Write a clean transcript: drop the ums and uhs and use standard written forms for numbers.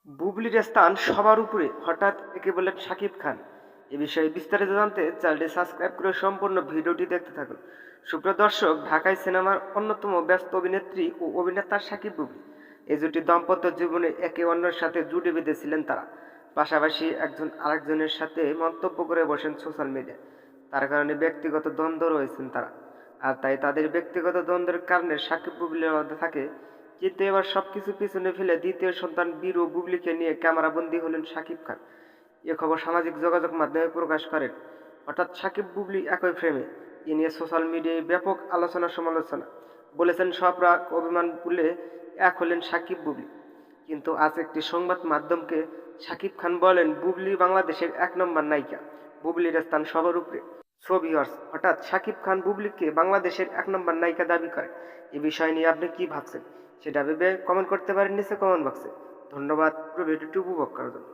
বুবলির স্থান সবার উপরে, হঠাৎ একে বললেন শাকিব খান। এ বিষয়ে বিস্তারিত জানতে চ্যানেলটি সাবস্ক্রাইব করে সম্পূর্ণ ভিডিওটি দেখতে থাকুন। সুপ্রিয় দর্শক, ঢাকায় সিনেমার অন্যতম ব্যস্ত অভিনেত্রী ও অভিনেতা শাকিব বুবলি এই জুটি দাম্পত্য জীবনে একে অন্যের সাথে জুটে বেঁধেছিলেন তারা। পাশাপাশি একজন আরেকজনের সাথে মন্তব্য করে বসেন সোশ্যাল মিডিয়ায়। তার কারণে ব্যক্তিগত দ্বন্দ্ব রয়েছেন তারা। আর তাই তাদের ব্যক্তিগত দ্বন্দ্বের কারণে শাকিব বুবলির মধ্যে থাকে। কিন্তু এবার সবকিছু পিছনে ফেলে দ্বিতীয় সন্তান বীর ও বুবলিকে নিয়ে ক্যামেরাবন্দী হলেন শাকিব খান। এ খবর সামাজিক যোগাযোগ মাধ্যমে প্রকাশ করেন। হঠাৎ শাকিব বুবলি একই ফ্রেমে। এ নিয়ে সোশ্যাল মিডিয়ায় ব্যাপক আলোচনা সমালোচনা। বলেছেন সব রাগ অভিমান ভুলে এক হলেন শাকিব বুবলি। কিন্তু আজ একটি সংবাদ মাধ্যমকে শাকিব খান বলেন, বুবলি বাংলাদেশের 1 নম্বর নায়িকা, বুবলির স্থান সবার উপরে। সো ভিউয়ার্স, হঠাৎ শাকিব খান বুবলিকে বাংলাদেশের 1 নম্বর নায়িকা দাবি করেন। এই বিষয় নিয়ে আপনি কি ভাবছেন সেটা ভেবে কমেন্ট করতে পারেন নিচে কমেন্ট বক্সে। ধন্যবাদ পুরো ভিডিওটি উপভোগ করার জন্য।